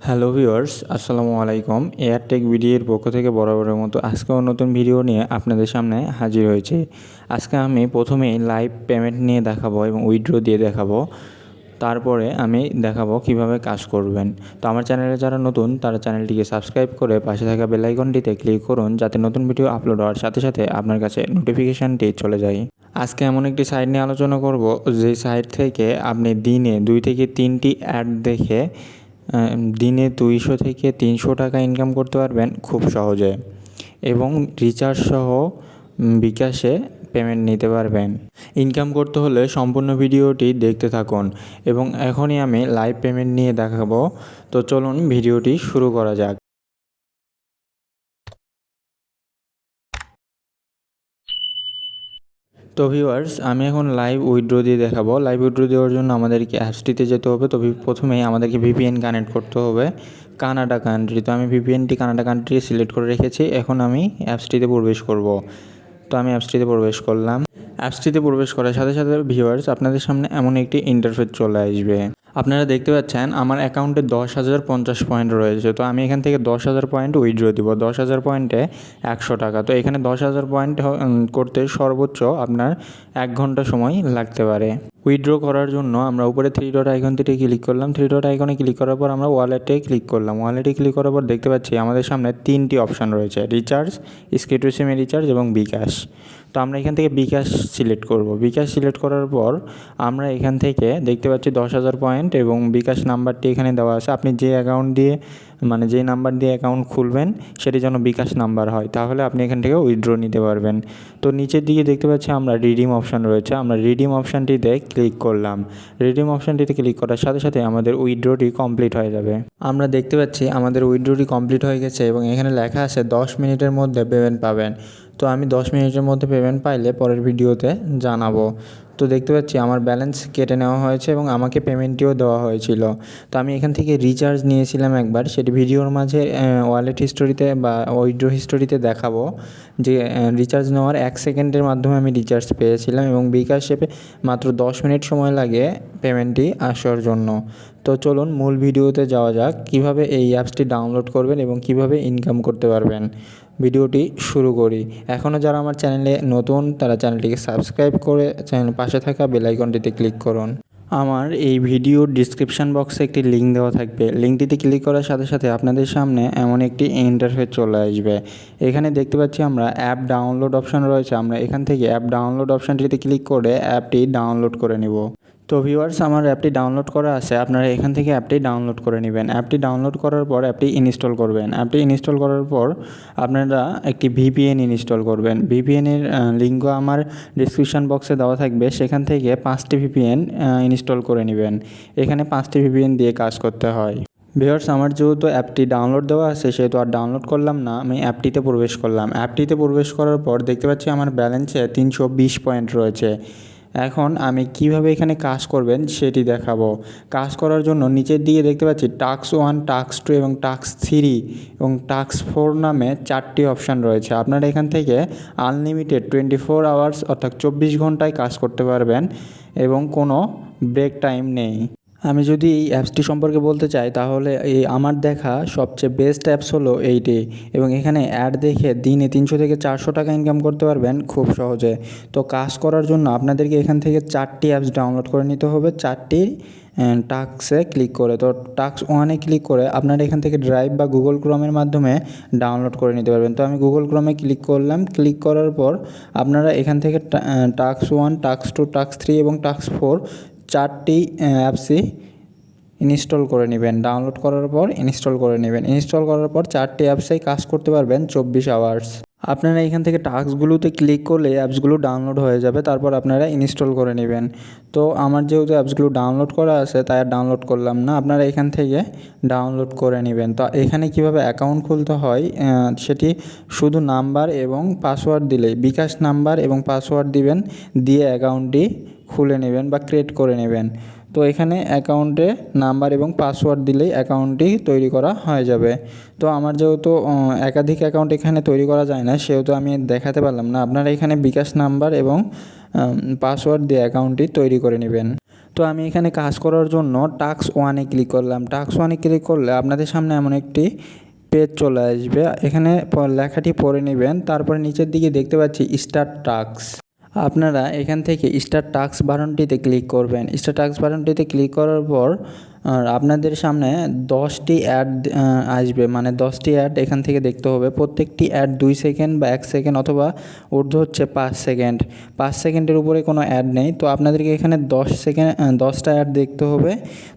Hello viewers, আসসালামু আলাইকুম। এয়ারটেক ভিডিওর পক্ষ থেকে বরাবরের মতো আজকেও নতুন ভিডিও নিয়ে আপনাদের সামনে হাজির হয়েছে। আজকে আমি প্রথমেই লাইভ পেমেন্ট নিয়ে দেখাবো এবং উইথড্র দিয়ে দেখাবো। তারপরে আমি দেখাবো কিভাবে কাজ করবেন। তো আমার চ্যানেলে যারা নতুন তারা চ্যানেলটিকে সাবস্ক্রাইব করে পাশে থাকা বেল আইকনটিতে ক্লিক করুন, যাতে নতুন ভিডিও আপলোড হওয়ার সাথে সাথে আপনার কাছে নোটিফিকেশানটি চলে যায়। আজকে এমন একটি সাইট নিয়ে আলোচনা করব, যেই সাইট থেকে আপনি দিনে 2 থেকে 3টি অ্যাড দেখে দিনে 200 থেকে 300 টাকা ইনকাম করতে পারবেন খুব সহজে, এবং রিচার্জ সহ বিকাশে পেমেন্ট নিতে পারবেন। ইনকাম করতে হলে সম্পূর্ণ ভিডিওটি দেখতে থাকুন, এবং এখনই আমি লাইভ পেমেন্ট নিয়ে দেখাবো। তো চলুন ভিডিওটি শুরু করা যাক। তো ভিউয়ার্স, আমি এখন লাইভ উইথড্র দিয়ে দেখাবো। লাইভ উইথড্র দেওয়ার জন্য আমাদেরকে অ্যাপসটিতে যেতে হবে। তো প্রথমেই আমাদেরকে ভিপিএন কানেক্ট করতে হবে কানাডা কান্ট্রি। তো আমি ভিপিএনটি কানাডা কান্ট্রি সিলেক্ট করে রেখেছি। এখন আমি অ্যাপসটিতে প্রবেশ করব। তো আমি অ্যাপসটিতে প্রবেশ করলাম। অ্যাপসটিতে প্রবেশ করার সাথে সাথে ভিউয়ার্স, আপনাদের সামনে এমন একটি ইন্টারফেস চলে আসবে। আপনারা দেখতে পাচ্ছেন আমার অ্যাকাউন্টে 10,050 পয়েন্ট রয়েছে। তো আমি এখান থেকে 10,000 পয়েন্ট উইথড্র দিব। 10,000 পয়েন্টে 100 টাকা। তো এখানে 10,000 পয়েন্ট করতে সর্বোচ্চ আপনার 1 ঘন্টা সময় লাগতে পারে। উইথড্র করার জন্য আমরা উপরে 3 ডট আইকনটিতে ক্লিক করলাম। 3 ডট আইকনে ক্লিক করার পর আমরা ওয়ালেটে ক্লিক করলাম। ওয়ালেটে ক্লিক করার পর দেখতে পাচ্ছি আমাদের সামনে 3টি অপশান রয়েছে: রিচার্জ, স্ক্রিন টু সিমে রিচার্জ এবং বিকাশ। তো আমরা এখান থেকে বিকাশ সিলেক্ট করব। বিকাশ সিলেক্ট করার পর আমরা এখান থেকে দেখতে পাচ্ছি 10,000 পয়েন্ট এবং বিকাশ নাম্বারটি এখানে দেওয়া আছে। আপনি যে অ্যাকাউন্ট দিয়ে যে নাম্বার দিয়ে অ্যাকাউন্ট খুলবেন সেটি যেন বিকাশ নাম্বার হয়, তাহলে আপনি এখান থেকে উইথড্র নিতে পারবেন। তো নিচের দিকে দেখতে পাচ্ছি আমরা রিডিম অপশান রয়েছে। আমরা রিডিম অপশানটিতে ক্লিক করলাম। রিডিম অপশানটিতে ক্লিক করার সাথে সাথে আমাদের উইথড্রটি কমপ্লিট হয়ে যাবে। আমরা দেখতে পাচ্ছি আমাদের উইথড্রটি কমপ্লিট হয়ে গেছে এবং এখানে লেখা আছে 10 মিনিটের মধ্যে পেমেন্ট পাবেন। তো আমি 10 মিনিটের মধ্যে পেমেন্ট পাইলে পরের ভিডিওতে জানাবো। তো দেখতে পাচ্ছি আমার ব্যালেন্স কেটে নেওয়া হয়েছে এবং আমাকে পেমেন্টটিও দেওয়া হয়েছিল। তো আমি এখান থেকে রিচার্জ নিয়েছিলাম একবার, সেটি ভিডিওর মাঝে ওয়ালেট হিস্টোরিতে বা উইথড্র হিস্টোরিতে দেখাবো যে রিচার্জ নেওয়ার 1 সেকেন্ডের মাধ্যমে আমি রিচার্জ পেয়েছিলাম, এবং বিকাশ অ্যাপে মাত্র 10 মিনিট সময় লাগে পেমেন্টটি আসার জন্য। তো চলুন মূল ভিডিওতে যাওয়া যাক, কিভাবে এই অ্যাপসটি ডাউনলোড করবেন এবং কিভাবে ইনকাম করতে পারবেন। ভিডিওটি শুরু করি। এখনও যারা আমার চ্যানেলে নতুন তারা চ্যানেলটিকে সাবস্ক্রাইব করে চ্যানেল পাশে থাকা বেল আইকনটিতে ক্লিক করুন। আমার এই ভিডিওর ডিসক্রিপশান বক্সে একটি লিঙ্ক দেওয়া থাকবে। লিঙ্কটিতে ক্লিক করার সাথে সাথে আপনাদের সামনে এমন একটি ইন্টারফেস চলে আসবে। এখানে দেখতে পাচ্ছি আমরা অ্যাপ ডাউনলোড অপশান রয়েছে। আমরা এখান থেকে অ্যাপ ডাউনলোড অপশানটিতে ক্লিক করে অ্যাপটি ডাউনলোড করে নিব। তো ভিউয়ার্স, আমার অ্যাপটি ডাউনলোড করা আছে। আপনারা এখান থেকে অ্যাপটি ডাউনলোড করে নেবেন। অ্যাপটি ডাউনলোড করার পর অ্যাপটি ইনস্টল করবেন। অ্যাপটি ইনস্টল করার পর আপনারা একটি ভিপিএন ইনস্টল করবেন। ভিপিএনের লিঙ্কও আমার ডিসক্রিপশান বক্সে দেওয়া থাকবে। সেখান থেকে 5টি ভিপিএন ইনস্টল করে নেবেন। এখানে 5টি ভিপিএন দিয়ে কাজ করতে হয়। ভিউয়ার্স, আমার যেহেতু অ্যাপটি ডাউনলোড দেওয়া আছে সেহেতু আর ডাউনলোড করলাম না, আমি অ্যাপটিতে প্রবেশ করলাম। অ্যাপটিতে প্রবেশ করার পর দেখতে পাচ্ছি আমার ব্যালেন্সে 320 পয়েন্ট রয়েছে। এখন আমি কিভাবে এখানে কাজ করবেন সেটি দেখাবো। কাজ করার জন্য নিচের দিকে দেখতে পাচ্ছি টাস্ক 1, টাস্ক 2 এবং টাস্ক 3 এবং টাস্ক 4 নামে 4টি অপশান রয়েছে। আপনারা এখান থেকে আনলিমিটেড 24 আওয়ার্স অর্থাৎ 24 ঘন্টায় কাজ করতে পারবেন এবং কোনো ব্রেক টাইম নেই। আমি যদি এই অ্যাপসটি সম্পর্কে বলতে চাই তাহলে আমার দেখা সবচেয়ে বেস্ট অ্যাপস হলো এইটি, এবং এখানে অ্যাড দেখে দিনে 300 থেকে 400 টাকা ইনকাম করতে পারবেন খুব সহজে। তো কাজ করার জন্য আপনাদেরকে এখান থেকে 4টি অ্যাপস ডাউনলোড করে নিতে হবে, 4টি টাস্কে ক্লিক করে। তো টাস্ক 1-এ ক্লিক করে আপনারা এখান থেকে ড্রাইভ বা গুগল ক্রোমের মাধ্যমে ডাউনলোড করে নিতে পারবেন। তো আমি গুগল ক্রোমে ক্লিক করলাম। ক্লিক করার পর আপনারা এখান থেকে টাস্ক 1, টাস্ক 2, টাস্ক 3 এবং টাস্ক 4 4টি অ্যাপসই ইনস্টল করে নেবেন। ডাউনলোড করার পর ইনস্টল করে নেবেন। ইনস্টল করার পর 4টি অ্যাপসেই কাজ করতে পারবেন 24 আওয়ার্স। আপনারা এখান থেকে টাস্কগুলোতে ক্লিক করলে অ্যাপসগুলো ডাউনলোড হয়ে যাবে, তারপর আপনারা ইনস্টল করে নেবেন। তো আমার যেহেতু অ্যাপসগুলো ডাউনলোড করা আছে তাই আর ডাউনলোড করলাম না, আপনারা এখান থেকে ডাউনলোড করে নেবেন। তো এখানে কিভাবে অ্যাকাউন্ট খুলতে হয় সেটি শুধু নাম্বার এবং পাসওয়ার্ড দিলেই, বিকাশ নাম্বার এবং পাসওয়ার্ড দিবেন, দিয়ে অ্যাকাউন্টটি খুলে নেবেন বা ক্রিয়েট করে নেবেন। তো এখানে অ্যাকাউন্টে নাম্বার এবং পাসওয়ার্ড দিলেই অ্যাকাউন্টটি তৈরি করা হয়ে যাবে। তো আমার যেহেতু একাধিক অ্যাকাউন্ট এখানে তৈরি করা যায় না সেহেতু আমি দেখাতে পারলাম না। আপনারা এখানে বিকাশ নাম্বার এবং পাসওয়ার্ড দিয়ে অ্যাকাউন্টটি তৈরি করে নেবেন। তো আমি এখানে কাজ করার জন্য টাস্ক 1-এ ক্লিক করলাম। টাস্ক 1-এ ক্লিক করলে আপনাদের সামনে এমন একটি পেজ চলে আসবে। এখানে লেখাটি পড়ে নেবেন। তারপরে নিচের দিকে দেখতে পাচ্ছি স্টার্ট টাস্ক। আপনারা এখান থেকে স্টার্ট টাস্ক বাটনটিতে ক্লিক করবেন। স্টার্ট টাস্ক বাটনটিতে ক্লিক করার পর আপনাদের সামনে 10টি অ্যাড আসবে, মানে 10টি অ্যাড এখান থেকে দেখতে হবে। প্রত্যেকটি অ্যাড 2 সেকেন্ড বা 1 সেকেন্ড অথবা ঊর্ধ্ব হচ্ছে 5 সেকেন্ড। 5 সেকেন্ডের উপরে কোনো অ্যাড নেই। তো আপনাদেরকে এখানে 10টা অ্যাড দেখতে হবে।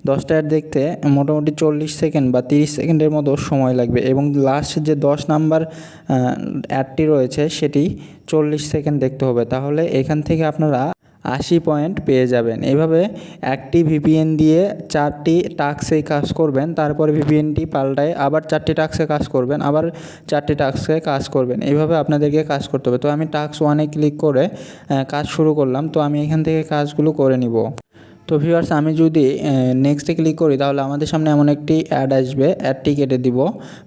10টা অ্যাড দেখতে মোটামুটি 40 সেকেন্ড বা 30 সেকেন্ডের মতো সময় লাগবে এবং লাস্ট যে 10 নাম্বার অ্যাডটি রয়েছে সেটি 40 সেকেন্ড দেখতে হবে। তাহলে এখান থেকে আপনারা 80 পয়েন্ট পেয়ে যাবেন। এভাবে একটি ভিপিএন দিয়ে 4টি টাস্কে কাজ করবেন, তারপরে ভিপিএনটি পাল্টায় আবার 4টি টাস্কে কাজ করবেন, আবার 4টি টাস্কে কাজ করবেন। এইভাবে আপনাদেরকে কাজ করতে হবে। তো আমি টাস্ক 1-এ ক্লিক করে কাজ শুরু করলাম। তো আমি এখান থেকে কাজগুলো করে নিব। তো ভিউয়ার্স, আমি যদি নেক্সটে ক্লিক করি তাহলে আমাদের সামনে এমন একটি অ্যাড আসবে। অ্যাডটি কেটে দিব।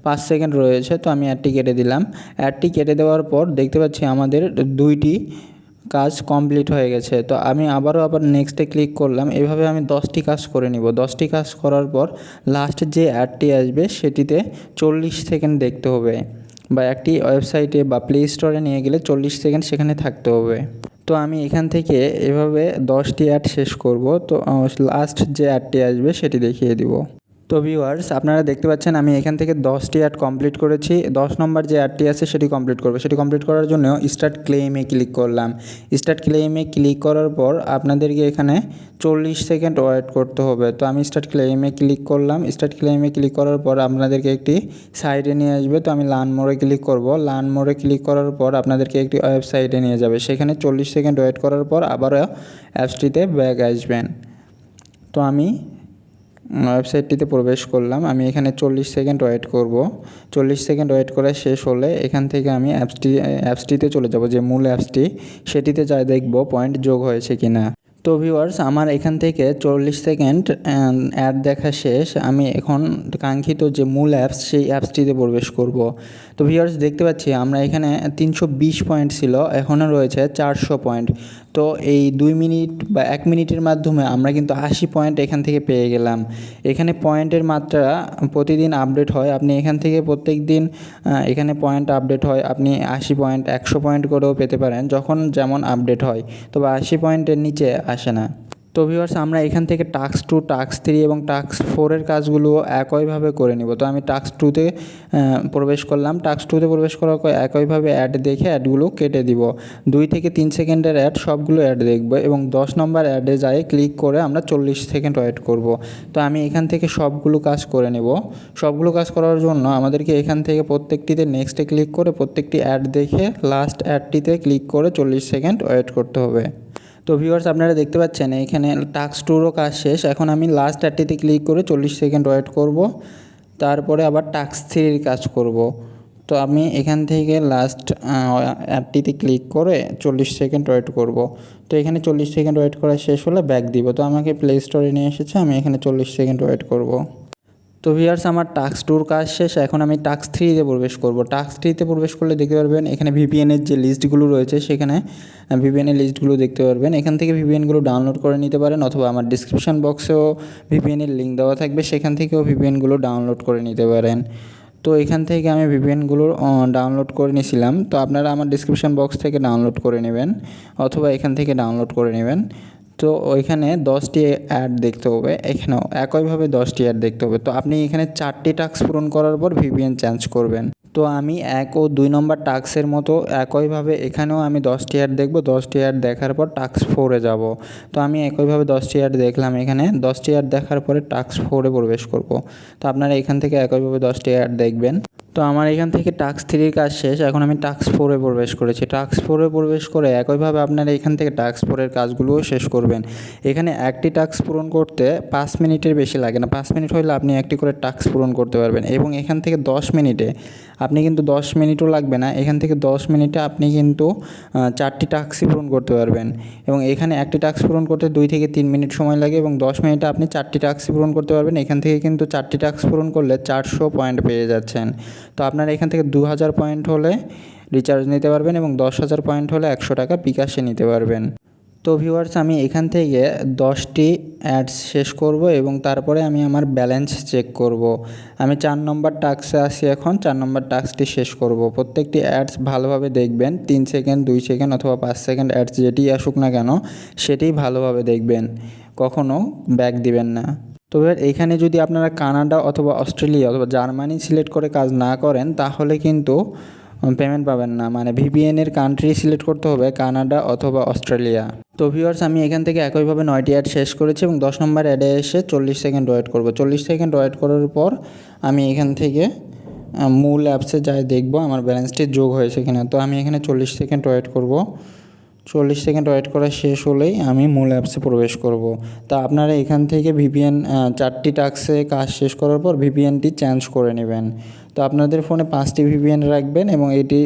5 সেকেন্ড রয়েছে, তো আমি অ্যাডটি কেটে দিলাম। অ্যাডটি কেটে দেওয়ার পর দেখতে পাচ্ছি আমাদের 2টি কাজ কমপ্লিট হয়ে গেছে। তো আমি আবার নেক্সটে ক্লিক করলাম। এভাবে আমি 10টি কাজ করে নিব। 10টি কাজ করার পর লাস্ট যে অ্যাডটি আসবে সেটিতে 40 সেকেন্ড দেখতে হবে, বা একটি ওয়েবসাইটে বা প্লে স্টোরে নিয়ে গেলে 40 সেকেন্ড সেখানে থাকতে হবে। তো আমি এখান থেকে এভাবে 10টি অ্যাড শেষ করব। তো লাস্ট যে অ্যাডটি আসবে সেটি দেখিয়ে দিব। তো ভিউয়ার্স, আপনারা দেখতে পাচ্ছেন আমি এখান থেকে 10টি অ্যাড কমপ্লিট করেছি। 10 নম্বর যে অ্যাডটি আছে সেটি কমপ্লিট করবে। সেটি কমপ্লিট করার জন্য স্টার্ট ক্লেইমে ক্লিক করলাম। স্টার্ট ক্লেইমে ক্লিক করার পর আপনাদেরকে এখানে 40 সেকেন্ড ওয়েট করতে হবে। তো আমি স্টার্ট ক্লেইমে ক্লিক করলাম। স্টার্ট ক্লেইমে ক্লিক করার পর আপনাদেরকে একটি সাইটে নিয়ে আসবে। তো আমি লার্ন মোড়ে ক্লিক করব। লার্ন মোড়ে ক্লিক করার পর আপনাদেরকে একটি ওয়েবসাইটে নিয়ে যাবে। সেখানে 40 সেকেন্ড ওয়েট করার পর আবারও অ্যাপসটিতে ব্যাক আসবেন। তো আমি ওয়েবসাইটটিতে প্রবেশ করলাম। আমি এখানে 40 সেকেন্ড ওয়েট করব। 40 সেকেন্ড ওয়েট করে শেষ হলে এখান থেকে আমি অ্যাপসটিতে চলে যাব, যে মূল অ্যাপসটি সেটিতে যাই দেখব পয়েন্ট যোগ হয়েছে কিনা। তো ভিউয়ার্স, আমার এখান থেকে 40 সেকেন্ড অ্যাড দেখা শেষ। আমি এখন কাঙ্ক্ষিত যে মূল অ্যাপস সেই অ্যাপসটিতে প্রবেশ করব। তো ভিউয়ার্স, দেখতে পাচ্ছি আমরা এখানে 320 পয়েন্ট ছিল, এখনও রয়েছে 400 পয়েন্ট। তো এই 2 মিনিট বা 1 মিনিটের মাধ্যমে আমরা কিন্তু 80 পয়েন্ট এখান থেকে পেয়ে গেলাম। এখানে পয়েন্টের মাত্রা প্রতিদিন আপডেট হয়। আপনি এখান থেকে প্রত্যেক দিন এখানে পয়েন্ট আপডেট হয়। আপনি 80 পয়েন্ট 100 পয়েন্ট করেও পেতে পারেন, যখন যেমন আপডেট হয়। তবে 80 পয়েন্টের নিচে আসে না। তো ভিউয়ার্স, আমরা এখান থেকে টাস্ক 2, টাস্ক 3 এবং টাস্ক 4-এর কাজগুলো একইভাবে করে নিব। তো আমি টাস্ক 2-তে প্রবেশ করলাম। টাস্ক 2-তে প্রবেশ করার পর একইভাবে অ্যাড দেখে অ্যাডগুলো কেটে দিব। 2 থেকে 3 সেকেন্ডের অ্যাড সবগুলো অ্যাড দেখব এবং 10 নম্বর অ্যাডে যাই ক্লিক করে আমরা 40 সেকেন্ড ওয়েট করব। তো আমি এখান থেকে সবগুলো কাজ করে নেব। সবগুলো কাজ করার জন্য আমাদেরকে এখান থেকে প্রত্যেকটিতে নেক্সটে ক্লিক করে প্রত্যেকটি অ্যাড দেখে লাস্ট অ্যাডটিতে ক্লিক করে 40 সেকেন্ড ওয়েট করতে হবে। তো ভিউয়ার্স, আপনারা দেখতে পাচ্ছেন এখানে টাস্ক 2-রও কাজ শেষ। এখন আমি লাস্ট অ্যাডটিতে ক্লিক করে 40 সেকেন্ড ওয়েট করব। তারপরে আবার টাস্ক 3-এর কাজ করব। তো আমি এখান থেকে লাস্ট অ্যাডটিতে ক্লিক করে 40 সেকেন্ড ওয়েট করব। তো এখানে 40 সেকেন্ড ওয়েট করা শেষ হলে ব্যাক দিব। তো আমাকে প্লে স্টোরে নিয়ে এসেছে, আমি এখানে 40 সেকেন্ড ওয়েট করব। তো ভিউয়ার্স, আমার টাস্ক 2-র কাজ শেষ। এখন আমি টাস্ক 3-তে প্রবেশ করব। টাস্ক 3-তে প্রবেশ করলে দেখতে পারবেন এখানে ভিপিএনের যে লিস্টগুলো রয়েছে সেখানে ভিপিএনের লিস্টগুলো দেখতে পারবেন। এখান থেকে ভিপিএনগুলো ডাউনলোড করে নিতে পারেন, অথবা আমার ডিসক্রিপশন বক্সেও ভিপিএনের লিঙ্ক দেওয়া থাকবে, সেখান থেকেও ভিপিএনগুলো ডাউনলোড করে নিতে পারেন। তো এখান থেকে আমি ভিপিএনগুলো ডাউনলোড করে নিয়েছিলাম। তো আপনারা আমার ডিসক্রিপশন বক্স থেকে ডাউনলোড করে নেবেন, অথবা এখান থেকে ডাউনলোড করে নেবেন। তো ওইখানে 10টি অ্যাড দেখতে হবে, এখানেও একইভাবে 10টি অ্যাড দেখতে হবে। তো আপনি এখানে 4টি টাস্ক পূরণ করার পর ভিপিএন চেঞ্জ করবেন। তো আমি 1 ও 2 নম্বর টাস্কের মতো একইভাবে এখানেও আমি 10টি অ্যাড দেখব। 10টি অ্যাড দেখার পর টাস্ক 4-এ যাব। তো আমি একইভাবে 10টি অ্যাড দেখলাম। এখানে 10টি অ্যাড দেখার পরে টাস্ক 4-এ প্রবেশ করব। তো আপনারা এখান থেকে একইভাবে 10টি অ্যাড দেখবেন। তো আমার এখান থেকে টাস্ক 3-এর কাজ শেষ। এখন আমি টাস্ক 4-এ প্রবেশ করেছি। টাস্ক 4-এ প্রবেশ করে একইভাবে আপনারা এখান থেকে টাস্ক 4-এর কাজগুলোও শেষ করবেন। এখানে একটি টাস্ক পূরণ করতে 5 মিনিটের বেশি লাগে না। 5 মিনিট হলে আপনি একটি করে টাস্ক পূরণ করতে পারবেন, এবং এখান থেকে 10 মিনিটে আপনি কিন্তু 10 মিনিটও লাগবে না। এখান থেকে 10 মিনিটে আপনি কিন্তু 4টি টাস্কই পূরণ করতে পারবেন, এবং এখানে একটি টাস্ক পূরণ করতে 2 থেকে 3 মিনিট সময় লাগে, এবং 10 মিনিটে আপনি 4টি টাস্কই পূরণ করতে পারবেন। এখান থেকে কিন্তু 4টি টাস্ক পূরণ করলে 400 পয়েন্ট পেয়ে যাচ্ছেন। তো আপনারা এখান থেকে 2000 পয়েন্ট হলে রিচার্জ নিতে পারবেন, এবং 10,000 পয়েন্ট হলে 100 টাকা বিকাশে নিতে পারবেন। তো ভিউয়ার্স আমি এখান থেকে 10টি অ্যাডস শেষ করব এবং তারপরে আমি আমার ব্যালেন্স চেক করব। আমি 4 নম্বর টাস্কে আসি, এখন 4 নম্বর টাস্কটি শেষ করব। প্রত্যেকটি অ্যাডস ভালোভাবে দেখবেন, 3 সেকেন্ড 2 সেকেন্ড অথবা 5 সেকেন্ড অ্যাডস যেটি আসুক না কেন সেটিই ভালোভাবে দেখবেন, কখনও ব্যাক দিবেন না। তবে এইখানে যদি আপনারা কানাডা অথবা অস্ট্রেলিয়া অথবা জার্মানি সিলেক্ট করে কাজ না করেন তাহলে কিন্তু পেমেন্ট পাবেন না। মানে ভিপিএনের কান্ট্রি সিলেক্ট করতে হবে কানাডা অথবা অস্ট্রেলিয়া। তো ভিউয়ার্স আমি এখান থেকে একইভাবে 9টি অ্যাড শেষ করেছি এবং 10 নম্বর অ্যাডে এসে 40 সেকেন্ড ওয়েট করব। 40 সেকেন্ড ওয়েট করার পর আমি এখান থেকে মূল অ্যাপসে যাই দেখব আমার ব্যালেন্সটি যোগ হয়েছে কিনা। তো আমি এখানে 40 সেকেন্ড ওয়েট করব। 40 সেকেন্ড ওয়েট করা শেষ হলেই আমি মূল অ্যাপসে প্রবেশ করব। তা আপনারা এখান থেকে ভিপিএন 4টি টাস্কে কাজ শেষ করার পর ভিপিএনটি চেঞ্জ করে নেবেন। তো আপনাদের ফোনে 5টি ভিপিএন রাখবেন এবং এটি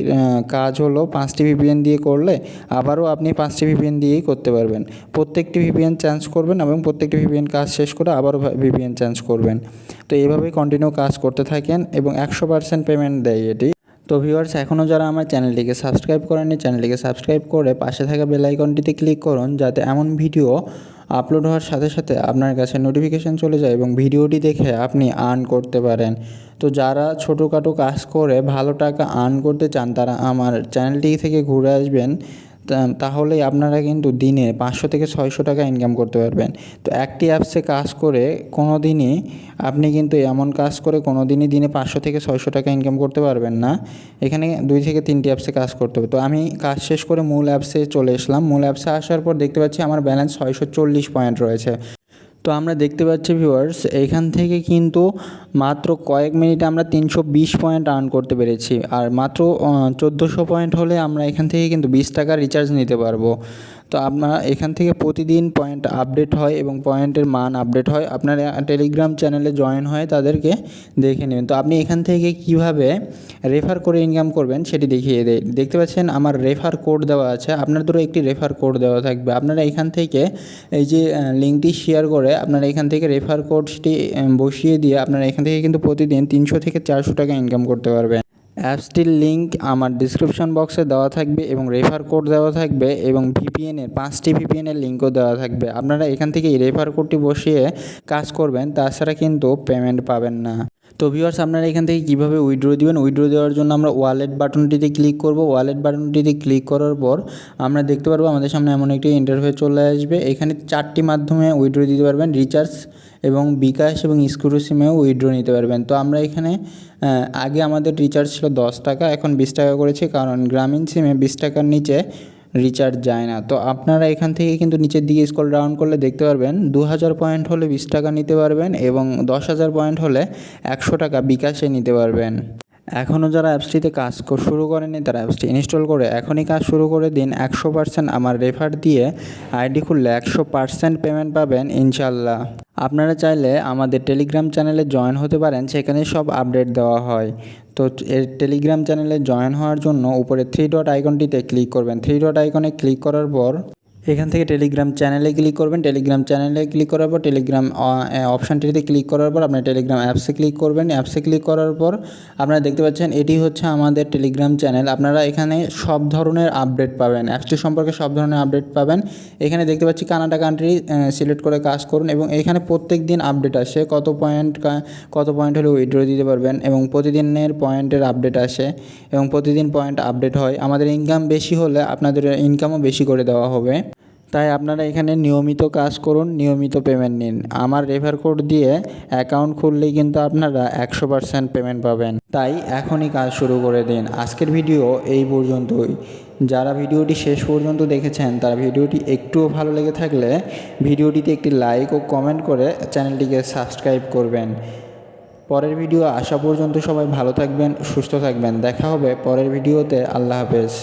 কাজ হলো 5টি ভিপিএন দিয়ে করলে আবারও আপনি 5টি ভিপিএন দিয়েই করতে পারবেন। প্রত্যেকটি ভিপিএন চেঞ্জ করবেন এবং প্রত্যেকটি ভিপিএন কাজ শেষ করে আবারও ভিপিএন চেঞ্জ করবেন। তো এইভাবেই কন্টিনিউ কাজ করতে থাকেন এবং 100% পেমেন্ট দেয় এটি। তো ভিউয়ার্স এখনও যারা আমার চ্যানেলটিকে সাবস্ক্রাইব করেননি, চ্যানেলটিকে সাবস্ক্রাইব করে পাশে থাকা বেল আইকনটিতে ক্লিক করুন, যাতে এমন ভিডিও আপলোড হওয়ার সাথে সাথে আপনার কাছে নোটিফিকেশান চলে যায় এবং ভিডিওটি দেখে আপনি আর্ন করতে পারেন। তো যারা ছোটোখাটো কাজ করে ভালো টাকা আর্ন করতে চান তারা আমার চ্যানেলটি থেকে ঘুরে আসবেন, তাহলেই আপনারা কিন্তু দিনে 500 থেকে 600 টাকা ইনকাম করতে পারবেন। তো একটি অ্যাপসে কাজ করে কোনো দিনই আপনি কিন্তু এমন কাজ করে কোনো দিনই দিনে 500 থেকে 600 টাকা ইনকাম করতে পারবেন না। এখানে 2 থেকে 3টি অ্যাপসে কাজ করতে হবে। তো আমি কাজ শেষ করে মূল অ্যাপসে চলে এসলাম। মূল অ্যাপসে আসার পর দেখতে পাচ্ছি আমার ব্যালেন্স 640 পয়েন্ট রয়েছে। তো আমরা দেখতে পাচ্ছি ভিউয়ার্স এখান থেকে কিন্তু মাত্র কয়েক মিনিটে আমরা 320 পয়েন্ট আর্ন করতে পেরেছি। আর মাত্র 1400 পয়েন্ট হলে আমরা এখান থেকে কিন্তু 20 টাকার রিচার্জ নিতে পারবো। তো আপনারা এখান থেকে প্রতিদিন পয়েন্ট আপডেট হয় এবং পয়েন্টের মান আপডেট হয়। আপনারা টেলিগ্রাম চ্যানেলে জয়েন হয়ে তাদেরকে দেখে নেবেন। তো আপনি এখান থেকে কিভাবে রেফার করে ইনকাম করবেন সেটি দেখিয়ে দেয়। দেখতে পাচ্ছেন আমার রেফার কোড দেওয়া আছে, আপনাদেরও একটি রেফার কোড দেওয়া থাকবে। আপনারা এখান থেকে এই যে লিঙ্কটি শেয়ার করে আপনারা এখান থেকে রেফার কোডটি বসিয়ে দিয়ে আপনারা এখান থেকে কিন্তু প্রতিদিন 300 থেকে 400 টাকা ইনকাম করতে পারবেন। অ্যাপসটির লিঙ্ক আমার ডিসক্রিপশন বক্সে দেওয়া থাকবে এবং রেফার কোড দেওয়া থাকবে এবং ভিপিএনের 5টি ভিপিএনের লিঙ্কও দেওয়া থাকবে। আপনারা এখান থেকে এই রেফার কোডটি বসিয়ে কাজ করবেন, তাছাড়া কিন্তু পেমেন্ট পাবেন না। তো ভিউয়ার্স আপনারা এখান থেকে কীভাবে উইথড্র দিবেন, উইথড্র দেওয়ার জন্য আমরা ওয়ালেট বাটনটিতে ক্লিক করব। ওয়ালেট বাটনটিতে ক্লিক করার পর আমরা দেখতে পারবো আমাদের সামনে এমন একটি ইন্টারফেস চলে আসবে। এখানে 4টি মাধ্যমে উইথড্র দিতে পারবেন, রিচার্জ এবং বিকাশ এবং স্ক্রু সিমেও উইথড্র নিতে পারবেন। তো আমরা এখানে আগে আমাদের রিচার্জ ছিল 10 টাকা, এখন 20 টাকা করেছি, কারণ গ্রামীণ সিমে 20 টাকার নিচে রিচার্জ যায় না। তো আপনারা এখান থেকে কিন্তু নিচের দিকে স্ক্রল ডাউন করলে দেখতে পারবেন 2000 পয়েন্ট হলে 20 টাকা নিতে পারবেন এবং 10,000 পয়েন্ট হলে 100 টাকা বিকাশে নিতে পারবেন। এখনও যারা অ্যাপসটিতে কাজ শুরু করেনি তারা অ্যাপসটি ইনস্টল করে এখনই কাজ শুরু করে দিন। 100% আমার রেফার দিয়ে আইডি খুললে 100% পেমেন্ট পাবেন ইনশাল্লাহ। আপনারা চাইলে আমাদের টেলিগ্রাম চ্যানেলে জয়েন হতে পারেন, সেখানে সব আপডেট দেওয়া হয়। তো এর টেলিগ্রাম চ্যানেলে জয়েন হওয়ার জন্য উপরে 3 ডট আইকনটিতে ক্লিক করবেন। 3 ডট আইকনে ক্লিক করার পর এখান থেকে টেলিগ্রাম চ্যানেলে ক্লিক করবেন। টেলিগ্রাম চ্যানেলে ক্লিক করার পর টেলিগ্রাম অপশানটিতে ক্লিক করার পর আপনার টেলিগ্রাম অ্যাপসে ক্লিক করবেন। অ্যাপসে ক্লিক করার পর আপনারা দেখতে পাচ্ছেন এটি হচ্ছে আমাদের টেলিগ্রাম চ্যানেল। আপনারা এখানে সব ধরনের আপডেট পাবেন, অ্যাপসটি সম্পর্কে সব ধরনের আপডেট পাবেন। এখানে দেখতে পাচ্ছি কানাডা কান্ট্রি সিলেক্ট করে কাজ করুন এবং এখানে প্রত্যেক দিন আপডেট আসে, কত পয়েন্ট হলে উইথড্র দিতে পারবেন এবং প্রতিদিনের পয়েন্টের আপডেট আসে এবং প্রতিদিন পয়েন্ট আপডেট হয়। আমাদের ইনকাম বেশি হলে আপনাদের ইনকামও বেশি করে দেওয়া হবে। তাই আপনারা এখানে নিয়মিত কাজ করুন, নিয়মিত পেমেন্ট নিন। আমার রেফার কোড দিয়ে অ্যাকাউন্ট খুললেই কিন্তু আপনারা 100% পেমেন্ট পাবেন। তাই এখনই কাজ শুরু করে দিন। আজকের ভিডিও এই পর্যন্তই। যারা ভিডিওটি শেষ পর্যন্ত দেখেছেন তারা ভিডিওটি একটুও ভালো লেগে থাকলে ভিডিওটিতে একটি লাইক ও কমেন্ট করে চ্যানেলটিকে সাবস্ক্রাইব করবেন। পরের ভিডিও আসা পর্যন্ত সবাই ভালো থাকবেন, সুস্থ থাকবেন। দেখা হবে পরের ভিডিওতে। আল্লাহ হাফেজ।